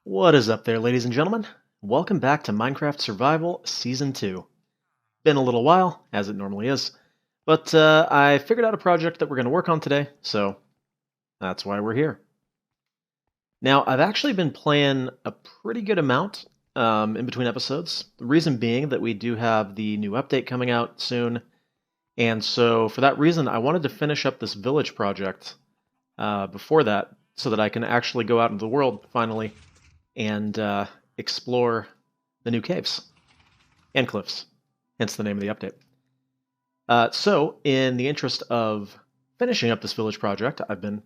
What is up there, ladies and gentlemen? Welcome back to Minecraft Survival Season 2. Been a little while, as it normally is, but I figured out a project that we're going to work on today, so that's why we're here. Now, I've actually been playing a pretty good amount in between episodes. The reason being that we do have the new update coming out soon, and so for that reason, I wanted to finish up this village project before that, so that I can actually go out into the world finally and explore the new caves and cliffs, hence the name of the update. So, in the interest of finishing up this village project, I've been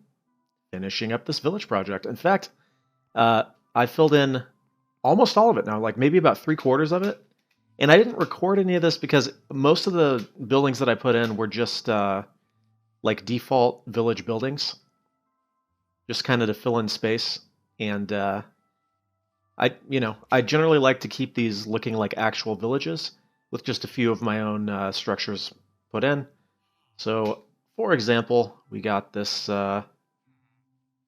finishing up this village project. In fact, I filled in almost all of it now, like maybe about 3/4 of it. And I didn't record any of this because most of the buildings that I put in were just like default village buildings, just kind of to fill in space. And I generally like to keep these looking like actual villages with just a few of my own structures put in. So, for example, we got this this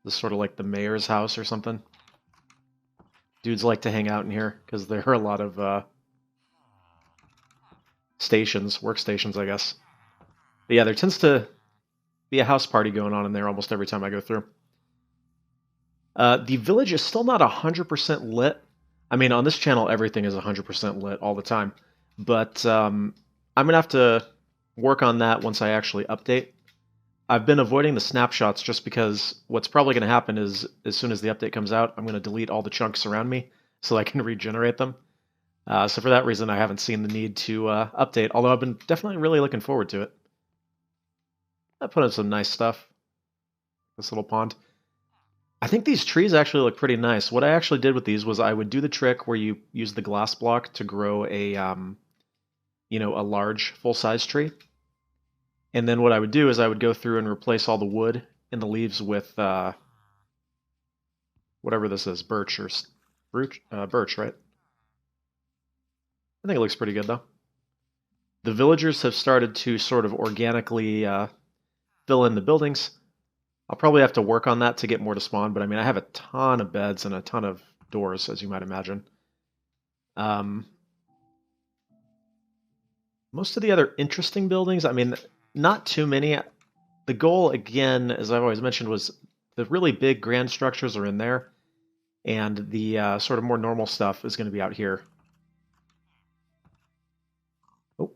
sort of like the mayor's house or something. Dudes like to hang out in here because there are a lot of workstations, I guess. But yeah, there tends to be a house party going on in there almost every time I go through. The village is still not 100% lit. I mean, on this channel, everything is 100% lit all the time. But I'm going to have to work on that once I actually update. I've been avoiding the snapshots just because what's probably going to happen is as soon as the update comes out, I'm going to delete all the chunks around me so I can regenerate them. So for that reason, I haven't seen the need to update, although I've been definitely really looking forward to it. I put in some nice stuff. This little pond. I think these trees actually look pretty nice. What I actually did with these was I would do the trick where you use the glass block to grow a, a large full-size tree. And then what I would do is I would go through and replace all the wood and the leaves with whatever this is, birch, right? I think it looks pretty good, though. The villagers have started to sort of organically fill in the buildings. I'll probably have to work on that to get more to spawn, but I mean, I have a ton of beds and a ton of doors, as you might imagine. Most of the other interesting buildings, I mean, not too many. The goal, again, as I've always mentioned, was the really big grand structures are in there, and the sort of more normal stuff is going to be out here. Oh.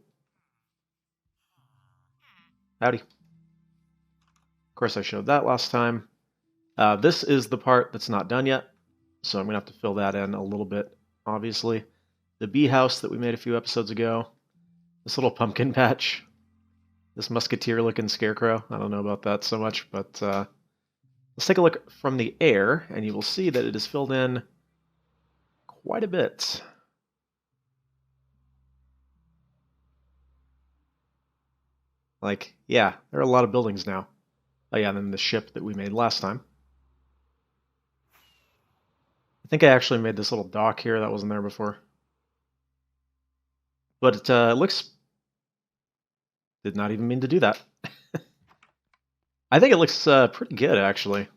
Howdy. Of course, I showed that last time. This is the part that's not done yet, so I'm going to have to fill that in a little bit, obviously. The bee house that we made a few episodes ago. This little pumpkin patch. This musketeer-looking scarecrow. I don't know about that so much, but let's take a look from the air, and you will see that it is filled in quite a bit. Like, yeah, there are a lot of buildings now. Oh yeah, and then the ship that we made last time. I think I actually made this little dock here that wasn't there before. But it looks... Did not even mean to do that. I think it looks pretty good, actually.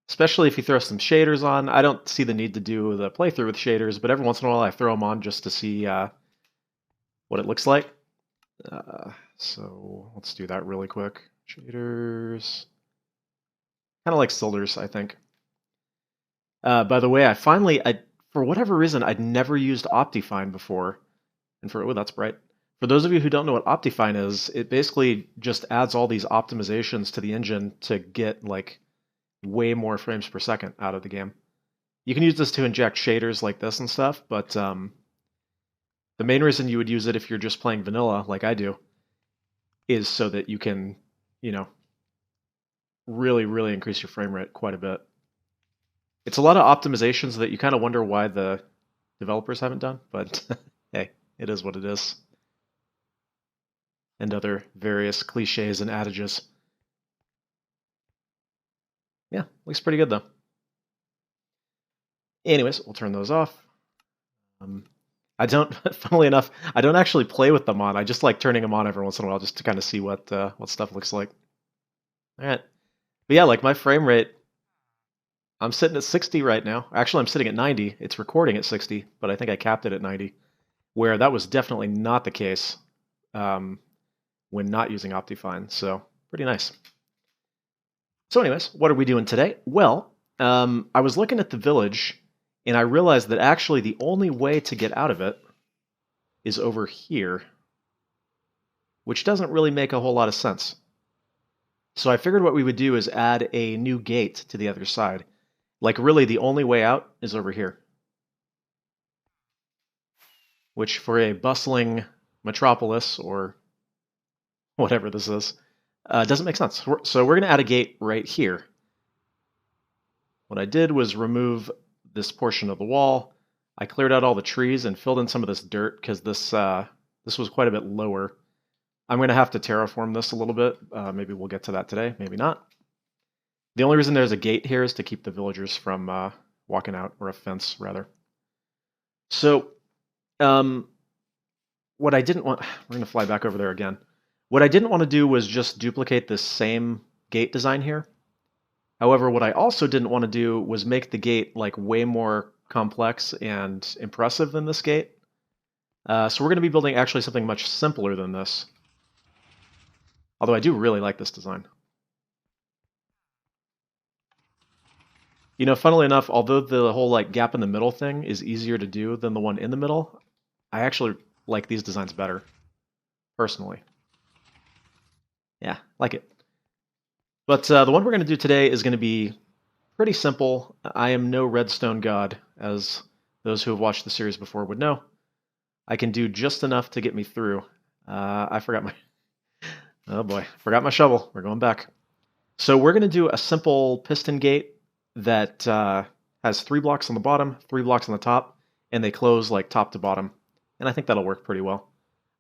Especially if you throw some shaders on. I don't see the need to do the playthrough with shaders, but every once in a while I throw them on just to see what it looks like. So let's do that really quick. Shaders. Kind of like cilders, I think. By the way, for whatever reason, I'd never used Optifine before. And oh, that's bright. For those of you who don't know what Optifine is, it basically just adds all these optimizations to the engine to get like way more frames per second out of the game. You can use this to inject shaders like this and stuff, but the main reason you would use it if you're just playing vanilla, like I do, is so that you can, really, really increase your frame rate quite a bit. It's a lot of optimizations that you kind of wonder why the developers haven't done, but hey, it is what it is. And other various cliches and adages. Yeah, looks pretty good though. Anyways, we'll turn those off. I don't, funnily enough, I don't actually play with them on. I just like turning them on every once in a while just to kind of see what stuff looks like. All right. But yeah, like my frame rate I'm sitting at 60 right now. Actually, I'm sitting at 90. It's recording at 60, but I think I capped it at 90, where that was definitely not the case um, when not using Optifine. So pretty nice. So anyways, what are we doing today? Well, I was looking at the village, and I realized that actually the only way to get out of it is over here, which doesn't really make a whole lot of sense. So I figured what we would do is add a new gate to the other side. Like really the only way out is over here, which for a bustling metropolis or whatever this is, doesn't make sense. So we're going to add a gate right here. What I did was remove this portion of the wall. I cleared out all the trees and filled in some of this dirt because this was quite a bit lower. I'm going to have to terraform this a little bit. Maybe we'll get to that today, maybe not. The only reason there's a gate here is to keep the villagers from walking out, or a fence, rather. So, what I didn't want... We're going to fly back over there again. What I didn't want to do was just duplicate this same gate design here. However, what I also didn't want to do was make the gate like way more complex and impressive than this gate. So we're going to be building actually something much simpler than this. Although I do really like this design. You know, funnily enough, although the whole like gap in the middle thing is easier to do than the one in the middle, I actually like these designs better, personally. Yeah, like it. But the one we're going to do today is going to be pretty simple. I am no redstone god, as those who have watched the series before would know. I can do just enough to get me through. I forgot my... Oh boy, forgot my shovel. We're going back. So we're going to do a simple piston gate that has 3 blocks on the bottom, 3 blocks on the top, and they close like top to bottom. And I think that'll work pretty well.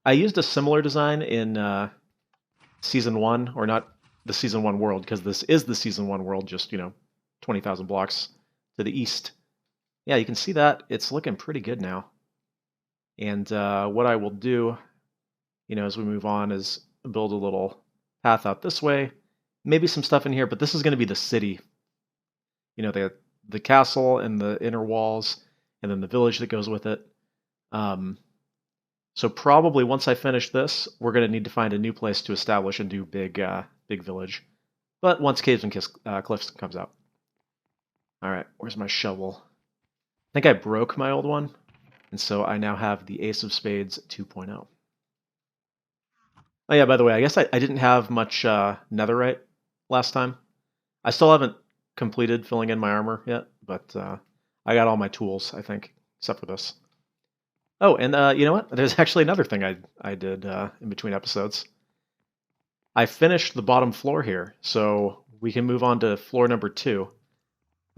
I used a similar design in Season 1, or not the Season 1 world, because this is the Season 1 world, just, 20,000 blocks to the east. Yeah, you can see that. It's looking pretty good now. And what I will do, as we move on, is build a little path out this way. Maybe some stuff in here, but this is going to be the city. The castle and the inner walls, and then the village that goes with it. So probably once I finish this, we're going to need to find a new place to establish and do big village. But once Caves and Cliffs comes out. All right, where's my shovel? I think I broke my old one, and so I now have the Ace of Spades 2.0. Oh yeah, by the way, I guess I didn't have much netherite last time. I still haven't completed filling in my armor yet, but I got all my tools, I think, except for this. Oh, and you know what? There's actually another thing I did in between episodes. I finished the bottom floor here, so we can move on to floor number 2.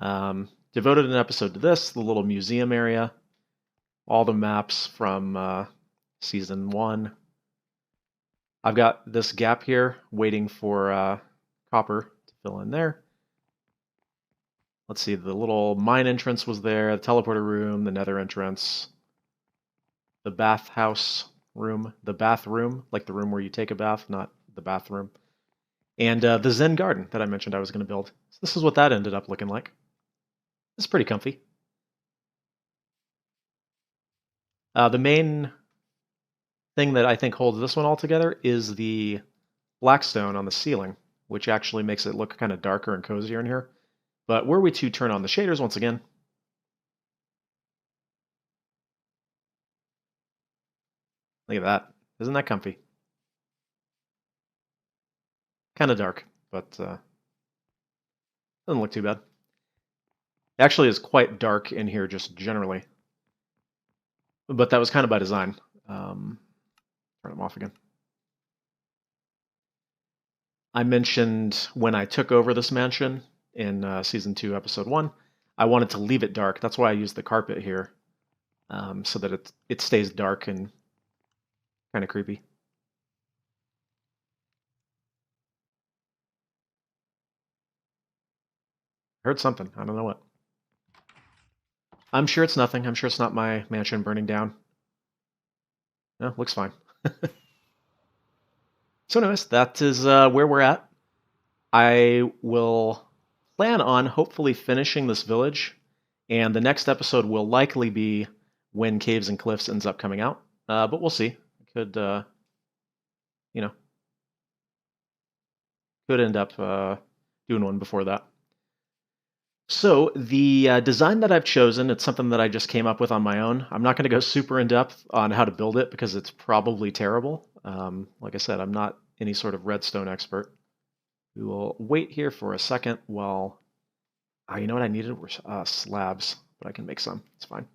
Devoted an episode to this, the little museum area, all the maps from Season 1. I've got this gap here waiting for copper to fill in there. Let's see, the little mine entrance was there, the teleporter room, the nether entrance, the bathhouse room, the bathroom, like the room where you take a bath, not the bathroom, and the Zen garden that I mentioned I was going to build. So this is what that ended up looking like. It's pretty comfy. The main thing that I think holds this one all together is the blackstone on the ceiling, which actually makes it look kind of darker and cozier in here. But were we to turn on the shaders once again, look at that. Isn't that comfy? Kind of dark, but doesn't look too bad. Actually, is quite dark in here just generally. But that was kind of by design. Turn them off again. I mentioned when I took over this mansion in Season 2, Episode 1, I wanted to leave it dark. That's why I used the carpet here, so that it stays dark and kind of creepy. I heard something. I don't know what. I'm sure it's nothing. I'm sure it's not my mansion burning down. No, looks fine. So anyways, that is where we're at. I will plan on hopefully finishing this village, and the next episode will likely be when Caves and Cliffs ends up coming out. But we'll see. Could you know could end up doing one before that. So the design that I've chosen, it's something that I just came up with on my own. I'm not going to go super in depth on how to build it because it's probably terrible. Like I said, I'm not any sort of redstone expert. We will wait here for a second while. Oh, you know what I needed were slabs, but I can make some. It's fine.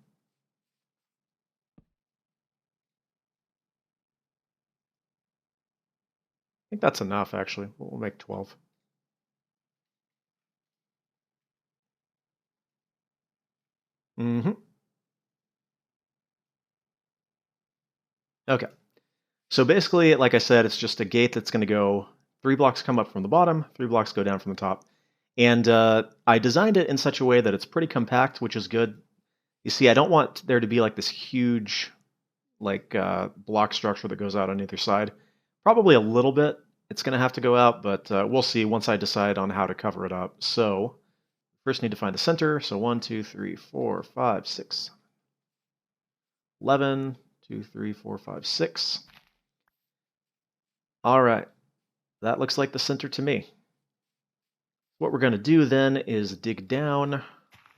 I think that's enough, actually. We'll make 12. Mm-hmm. Okay. So basically, like I said, it's just a gate that's going to go 3 blocks come up from the bottom, 3 blocks go down from the top. And I designed it in such a way that it's pretty compact, which is good. You see, I don't want there to be like this huge like block structure that goes out on either side. Probably a little bit. It's going to have to go out, but we'll see once I decide on how to cover it up. So first need to find the center. So 1, 2, 3, 4, 5, 6, 11, 2, 3, 4, 5, 6. All right. That looks like the center to me. What we're going to do then is dig down a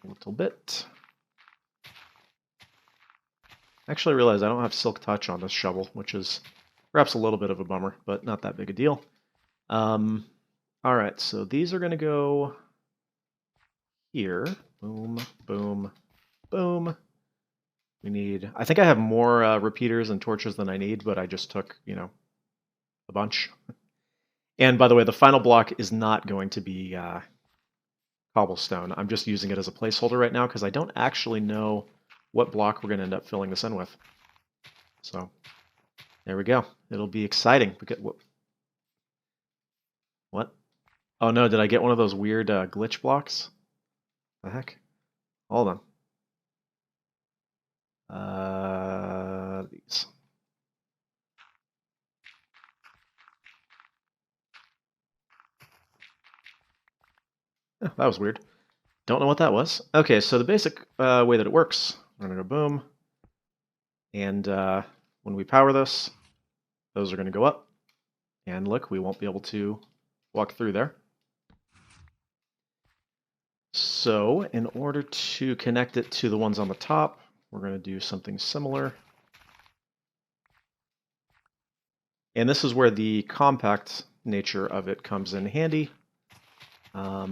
little bit. Actually, I realize I don't have Silk Touch on this shovel, which is perhaps a little bit of a bummer, but not that big a deal. All right, so these are going to go here. Boom, boom, boom. We need... I think I have more repeaters and torches than I need, but I just took, a bunch. And by the way, the final block is not going to be cobblestone. I'm just using it as a placeholder right now because I don't actually know what block we're going to end up filling this in with. So there we go. It'll be exciting. What? Oh no, did I get one of those weird glitch blocks? The heck? Hold on. These. Oh, that was weird. Don't know what that was. Okay, so the basic way that it works, we're going to go boom. And when we power this, those are going to go up. And look, we won't be able to walk through there. So in order to connect it to the ones on the top, we're going to do something similar. And this is where the compact nature of it comes in handy. I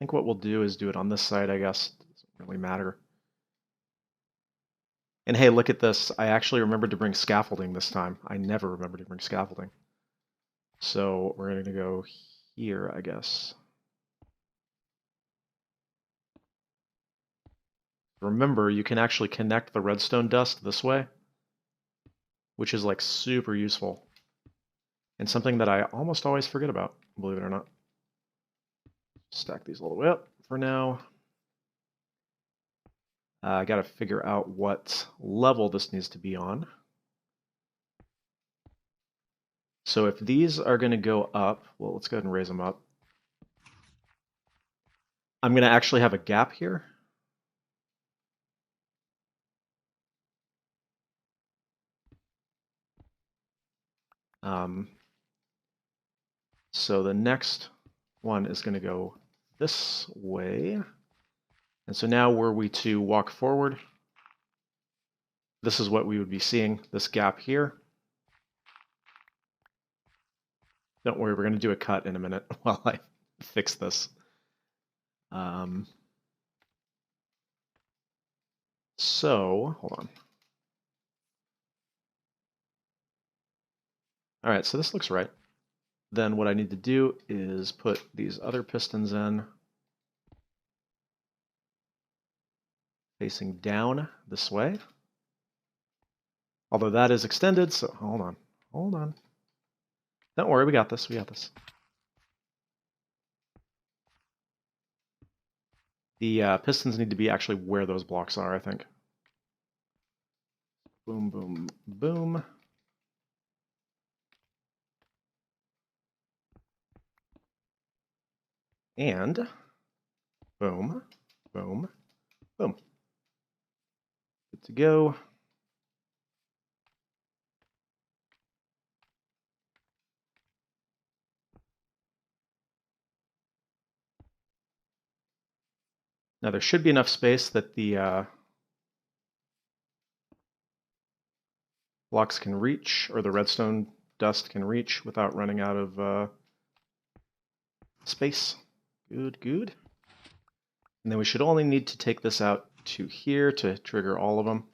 think what we'll do is do it on this side, I guess. Doesn't really matter. And hey, look at this. I actually remembered to bring scaffolding this time. I never remembered to bring scaffolding. So we're going to go here, I guess. Remember, you can actually connect the redstone dust this way, which is like super useful. And something that I almost always forget about, believe it or not. Stack these all the way up for now. I got to figure out what level this needs to be on. So if these are going to go up, well, let's go ahead and raise them up. I'm going to actually have a gap here. So the next one is going to go this way. And so now were we to walk forward, this is what we would be seeing, this gap here. Don't worry, we're going to do a cut in a minute while I fix this. So, hold on. All right, so this looks right. Then what I need to do is put these other pistons in, facing down this way. Although that is extended, so hold on. Don't worry, we got this, The pistons need to be actually where those blocks are, I think. Boom, boom, boom. And boom, boom, boom. Good to go. Now there should be enough space that the blocks can reach, or the redstone dust can reach without running out of space. Good, good. And then we should only need to take this out to here to trigger all of them.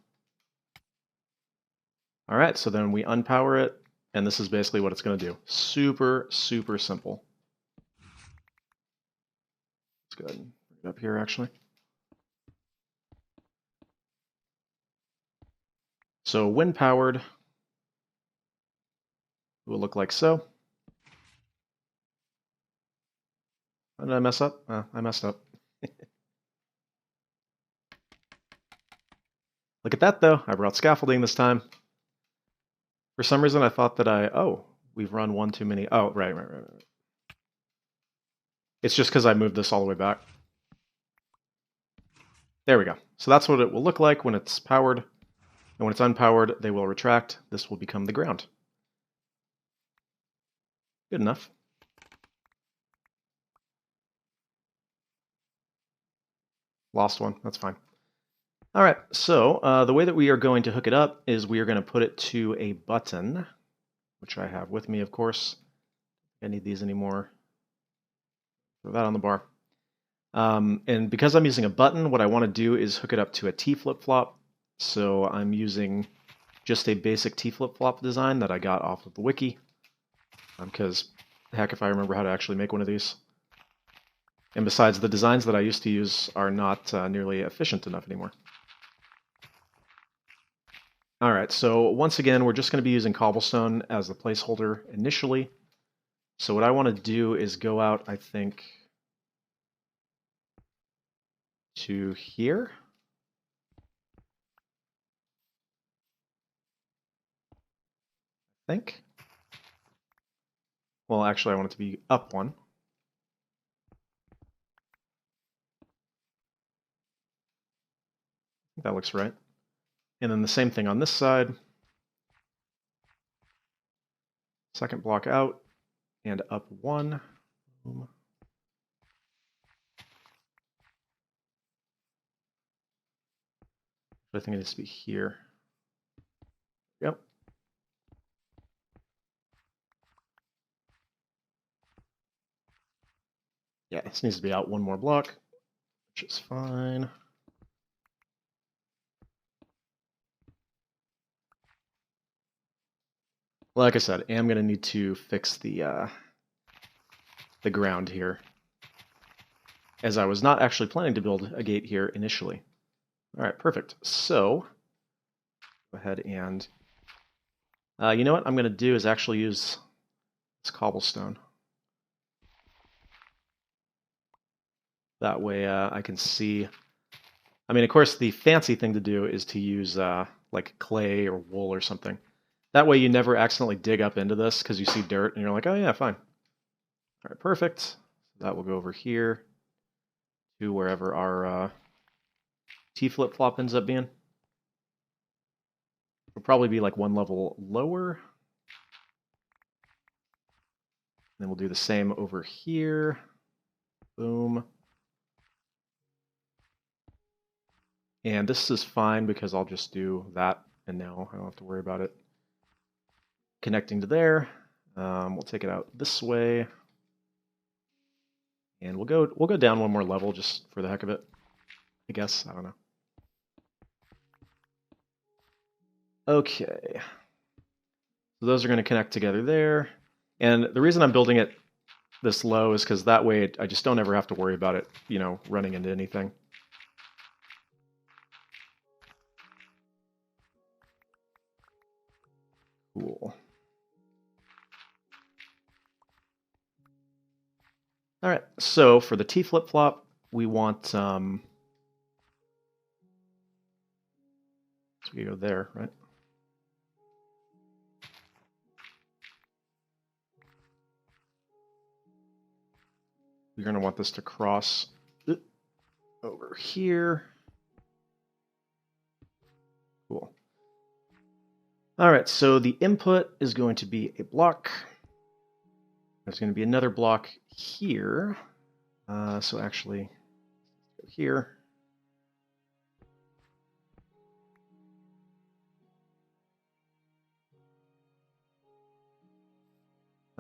All right, so then we unpower it, and this is basically what it's going to do. Super, super simple. Let's go ahead and bring it up here, actually. So when powered, it will look like so. How did I mess up? I messed up. Look at that, though. I brought scaffolding this time. For some reason, I thought that we've run one too many. Oh, right. It's just because I moved this all the way back. There we go. So that's what it will look like when it's powered. And when it's unpowered, they will retract. This will become the ground. Good enough. Lost one. That's fine. All right. So the way that we are going to hook it up is we are going to put it to a button, which I have with me, of course. I need these anymore. Throw that on the bar. And because I'm using a button, what I want to do is hook it up to a T flip-flop. So I'm using just a basic T flip-flop design that I got off of the wiki. Because, heck, if I remember how to actually make one of these. And besides, the designs that I used to use are not nearly efficient enough anymore. All right, so once again, we're just going to be using cobblestone as the placeholder initially. So what I want to do is go out, I think, to here. I think. Well, actually, I want it to be up one. I think that looks right. And then the same thing on this side. Second block out and up one. Boom. I think it needs to be here. Yep. Yeah, this needs to be out one more block, which is fine. Like I said, I am going to need to fix the ground here, as I was not actually planning to build a gate here initially. All right, perfect. So go ahead and you know what I'm going to do is actually use this cobblestone. That way I can see. I mean, of course, the fancy thing to do is to use like clay or wool or something. That way you never accidentally dig up into this because you see dirt and you're like, oh yeah, fine. All right, perfect. That will go over here to wherever our T flip-flop ends up being. It'll probably be like one level lower. Then we'll do the same over here. Boom. And this is fine because I'll just do that, and now I don't have to worry about it connecting to there. We'll take it out this way, and we'll go down one more level just for the heck of it. I guess, I don't know. Okay, so those are going to connect together there, and the reason I'm building it this low is because that way I just don't ever have to worry about it, you know, running into anything. Cool. All right, so for the T flip-flop, we want, so we go there, right? we're going to want this to cross over here. Cool. All right, so the input is going to be a block. There's going to be another block here. So actually, go here.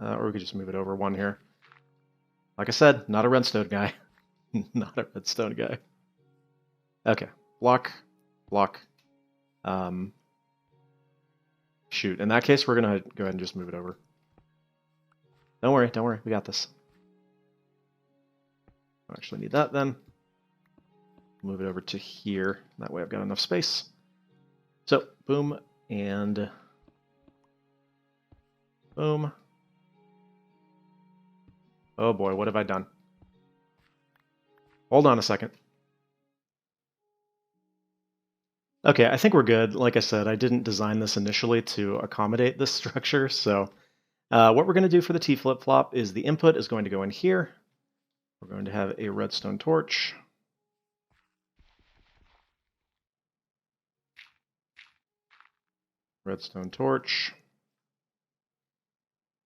Or we could just move it over one here. Like I said, not a redstone guy. Not a redstone guy. Okay, block, block. Shoot, in that case, we're going to go ahead and just move it over. Don't worry, we got this. I actually need that then. Move it over to here. That way I've got enough space. So, boom, and boom. Oh boy, what have I done? Hold on a second. Okay, I think we're good. Like I said, I didn't design this initially to accommodate this structure, so what we're going to do for the T flip-flop is the input is going to go in here. We're going to have a redstone torch. Redstone torch.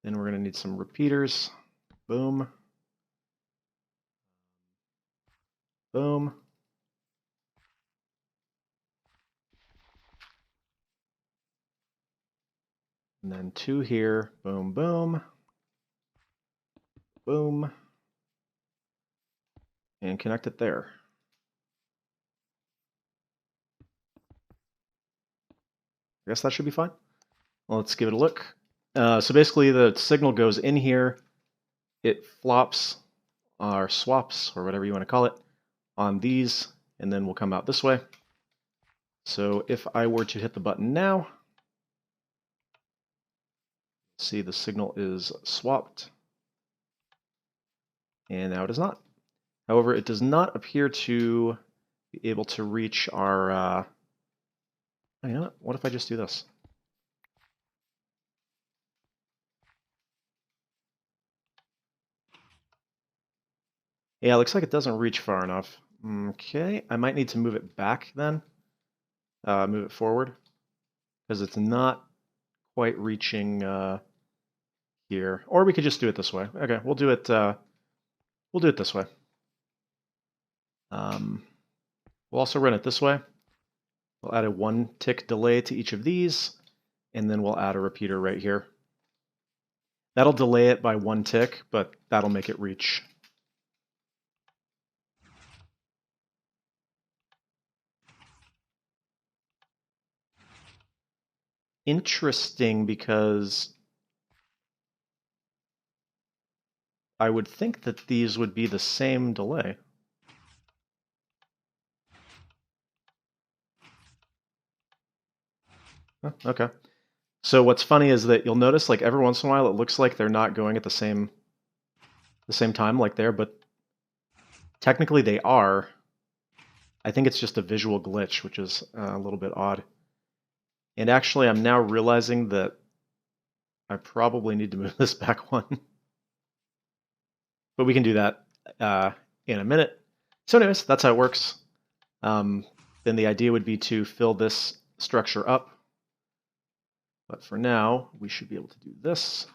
Then we're going to need some repeaters. Boom. Boom. And then 2 here. Boom, boom. Boom. And connect it there. I guess that should be fine. Well, let's give it a look. So basically the signal goes in here. It flops or swaps, or whatever you want to call it, on these, and then we'll come out this way. So if I were to hit the button now, see the signal is swapped, and now it is not. However, it does not appear to be able to reach our... you know what if I just do this? Yeah, it looks like it doesn't reach far enough. Okay, I might need to move it back then. Move it forward, because it's not quite reaching here. Or we could just do it this way. Okay, we'll do it this way. We'll also run it this way. We'll add a 1 tick delay to each of these, and then we'll add a repeater right here. That'll delay it by 1 tick, but that'll make it reach. Interesting, because I would think that these would be the same delay. Oh, okay. So what's funny is that you'll notice, like, every once in a while it looks like they're not going at the same time, like there, but technically they are. I think it's just a visual glitch, which is a little bit odd. And actually, I'm now realizing that I probably need to move this back one. But we can do that in a minute. So anyways, that's how it works. Then the idea would be to fill this structure up. But for now, we should be able to do this.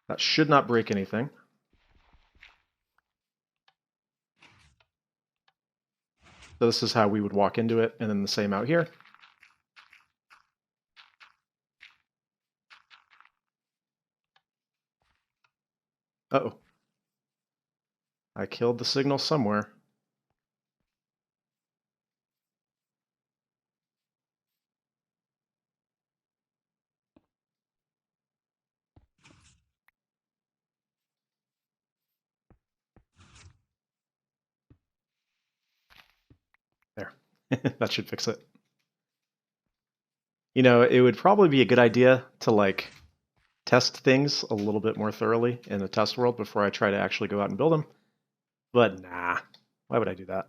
That should not break anything. So this is how we would walk into it, and then the same out here. Uh-oh. I killed the signal somewhere. There. That should fix it. You know, it would probably be a good idea to, like, test things a little bit more thoroughly in the test world before I try to actually go out and build them. But nah, why would I do that?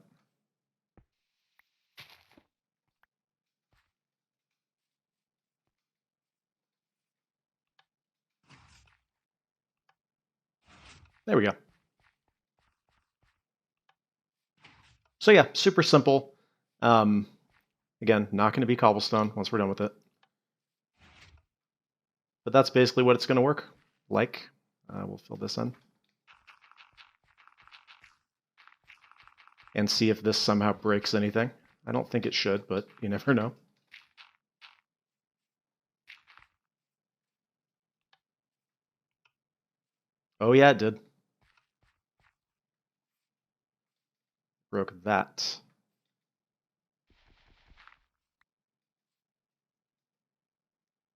There we go. So yeah, super simple. Um, again, not going to be cobblestone once we're done with it. But that's basically what it's going to work like. We'll fill this in. And see if this somehow breaks anything. I don't think it should, but you never know. Oh yeah, it did. Broke that.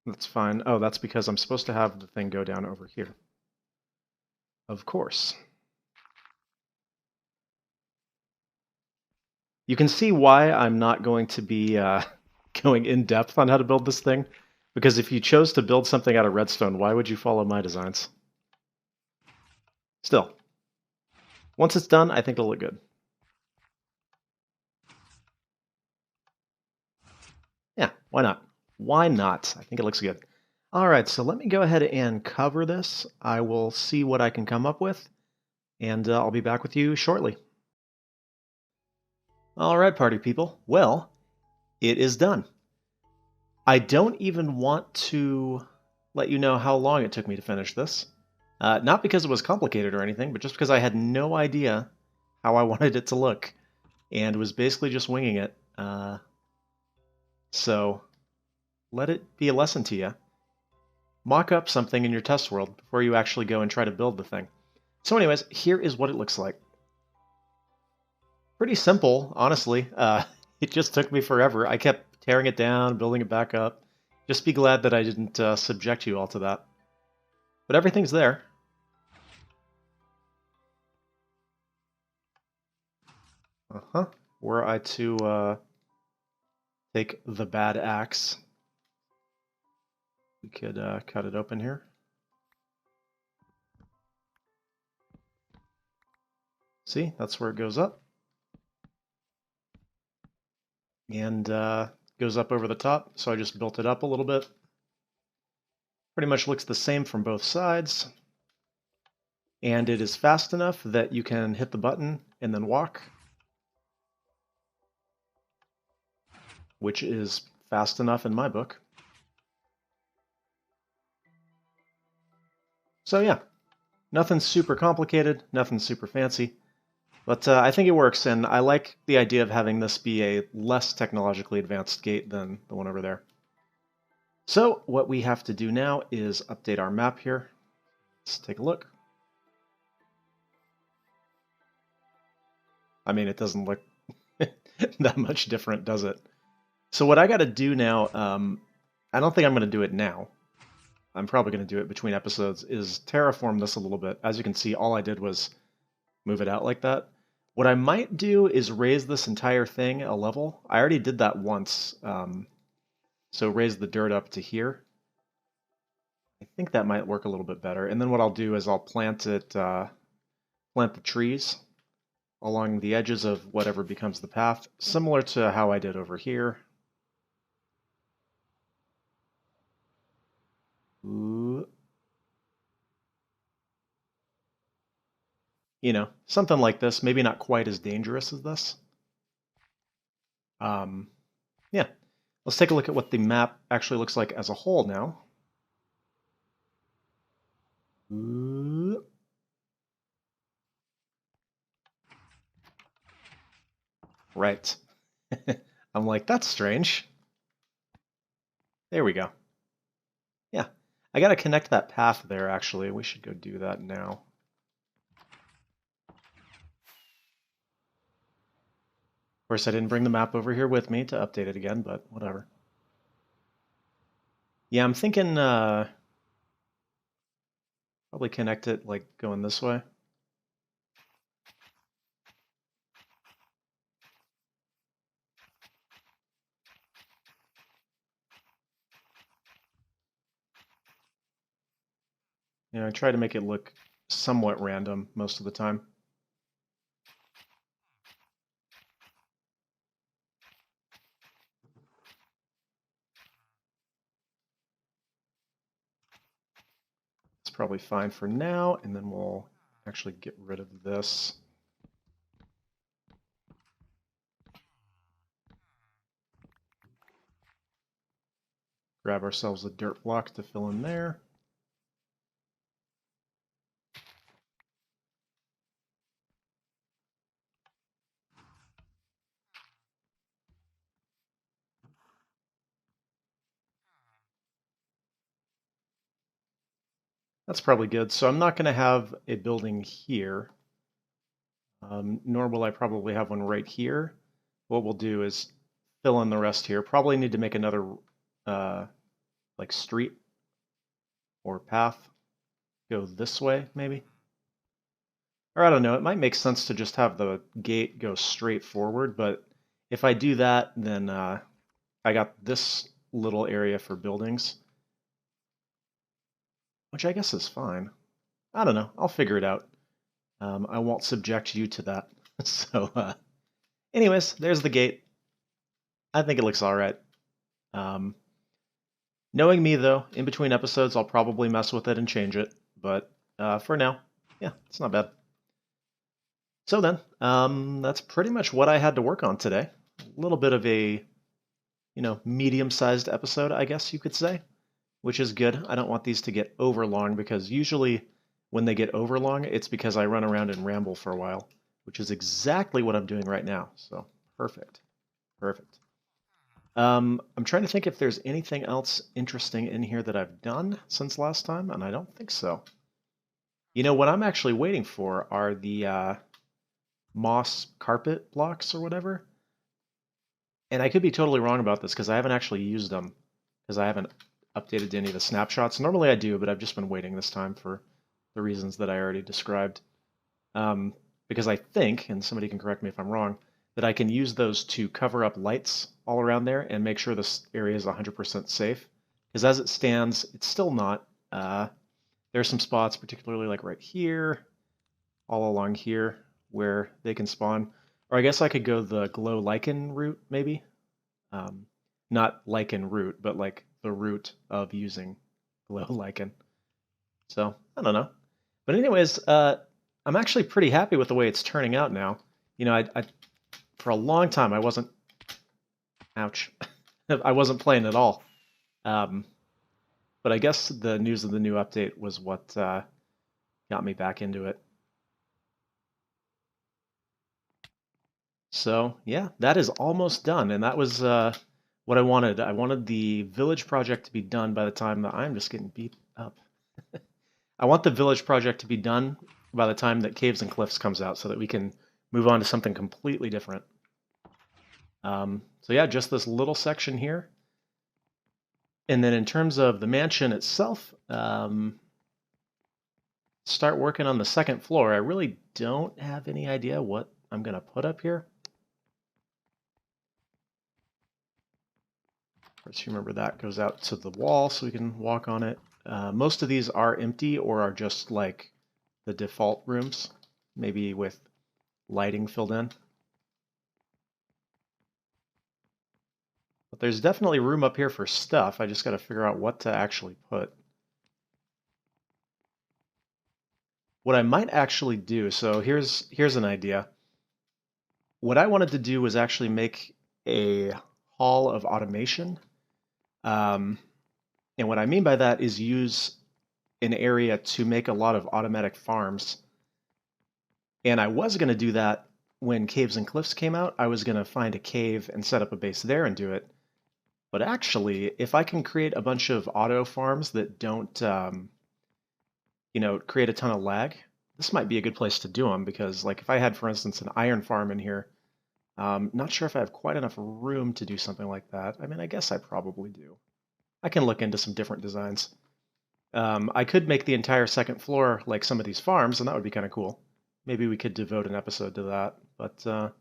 That's fine. Oh, that's because I'm supposed to have the thing go down over here. Of course. You can see why I'm not going to be going in depth on how to build this thing. Because if you chose to build something out of redstone, why would you follow my designs? Still, once it's done, I think it'll look good. Yeah, why not? Why not? I think it looks good. All right, so let me go ahead and cover this. I will see what I can come up with, and I'll be back with you shortly. All right, party people. Well, it is done. I don't even want to let you know how long it took me to finish this. Not because it was complicated or anything, but just because I had no idea how I wanted it to look, and was basically just winging it. So let it be a lesson to you. Mock up something in your test world before you actually go and try to build the thing. So anyways, here is what it looks like. Pretty simple, honestly. It just took me forever. I kept tearing it down, building it back up. Just be glad that I didn't subject you all to that. But everything's there. Uh-huh. Were I to take the bad axe, we could cut it open here. See, that's where it goes up. And goes up over the top, so I just built it up a little bit. Pretty much looks the same from both sides. And it is fast enough that you can hit the button and then walk, which is fast enough in my book. So yeah, nothing super complicated, nothing super fancy, but I think it works, and I like the idea of having this be a less technologically advanced gate than the one over there. So what we have to do now is update our map here. Let's take a look. I mean, it doesn't look that much different, does it? So what I got to do now, I don't think I'm going to do it now. I'm probably going to do it between episodes, is terraform this a little bit. As you can see, all I did was move it out like that. What I might do is raise this entire thing a level. I already did that once, so raise the dirt up to here. I think that might work a little bit better. And then what I'll do is I'll plant the trees along the edges of whatever becomes the path, similar to how I did over here. Ooh. You know, something like this, maybe not quite as dangerous as this. Yeah, let's take a look at what the map actually looks like as a whole now. Ooh. Right. I'm like, that's strange. There we go. Yeah, I gotta connect that path there, actually. We should go do that now. Of course, I didn't bring the map over here with me to update it again, but whatever. Yeah, I'm thinking probably connect it like going this way. You know, I try to make it look somewhat random most of the time. It's probably fine for now, and then we'll actually get rid of this. Grab ourselves a dirt block to fill in there. That's probably good. So I'm not going to have a building here, nor will I probably have one right here. What we'll do is fill in the rest here. Probably need to make another like street or path. Go this way, maybe. Or I don't know, it might make sense to just have the gate go straight forward, but if I do that, then I got this little area for buildings, which I guess is fine. I don't know, I'll figure it out. I won't subject you to that. So, anyways, there's the gate. I think it looks all right. Knowing me, though, in between episodes, I'll probably mess with it and change it, but for now, yeah, it's not bad. So then, that's pretty much what I had to work on today. A little bit of a, medium-sized episode, I guess you could say, which is good. I don't want these to get over long because usually when they get over long, it's because I run around and ramble for a while, which is exactly what I'm doing right now. So perfect, perfect. I'm trying to think if there's anything else interesting in here that I've done since last time, and I don't think so. What I'm actually waiting for are the moss carpet blocks or whatever. And I could be totally wrong about this because I haven't actually used them because I haven't updated any of the snapshots. Normally I do, but I've just been waiting this time for the reasons that I already described. Because I think, and somebody can correct me if I'm wrong, that I can use those to cover up lights all around there and make sure this area is 100% safe. Because as it stands, it's still not. There are some spots, particularly like right here, all along here, where they can spawn. Or I guess I could go the glow lichen route, maybe. Not lichen root, but like the root of using glow lichen. So I don't know. But anyways, I'm actually pretty happy with the way it's turning out now. I for a long time I wasn't. Ouch. I wasn't playing at all. But I guess the news of the new update was what got me back into it. So yeah, that is almost done, and that was what I wanted. I wanted the village project to be done by the time that I'm just getting beat up. I want the village project to be done by the time that Caves and Cliffs comes out, so that we can move on to something completely different. So yeah, just this little section here. And then in terms of the mansion itself, start working on the second floor. I really don't have any idea what I'm going to put up here. Let's remember that goes out to the wall so we can walk on it. Most of these are empty or are just like the default rooms, maybe with lighting filled in. But there's definitely room up here for stuff. I just got to figure out what to actually put. What I might actually do, so here's an idea. What I wanted to do was actually make a hall of automation. And what I mean by that is use an area to make a lot of automatic farms. And I was going to do that when Caves and Cliffs came out. I was going to find a cave and set up a base there and do it. But actually, if I can create a bunch of auto farms that don't, create a ton of lag, this might be a good place to do them because, like, if I had, for instance, an iron farm in here, not sure if I have quite enough room to do something like that. I mean, I guess I probably do. I can look into some different designs. I could make the entire second floor like some of these farms, and that would be kind of cool. Maybe we could devote an episode to that. But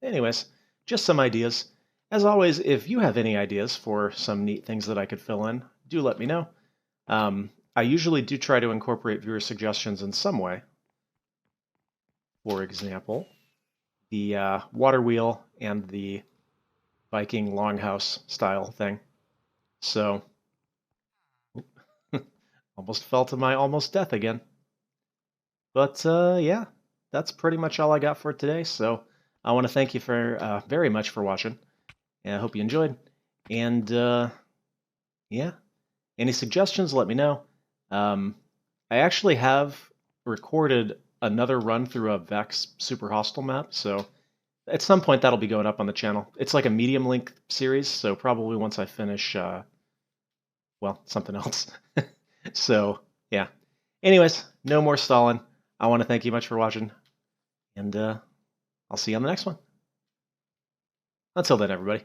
anyways, just some ideas. As always, if you have any ideas for some neat things that I could fill in, do let me know. I usually do try to incorporate viewer suggestions in some way. For example, the water wheel and the Viking longhouse style thing. So, almost fell to my almost death again. But yeah, that's pretty much all I got for today. So I want to thank you for very much for watching, and I hope you enjoyed. And yeah, any suggestions, let me know. Um, I actually have recorded another run through a Vex Super Hostile map, so at some point that'll be going up on the channel. It's like a medium length series, so probably once I finish, well, something else. So yeah. Anyways, no more stalling. I want to thank you much for watching, and I'll see you on the next one. Until then, everybody.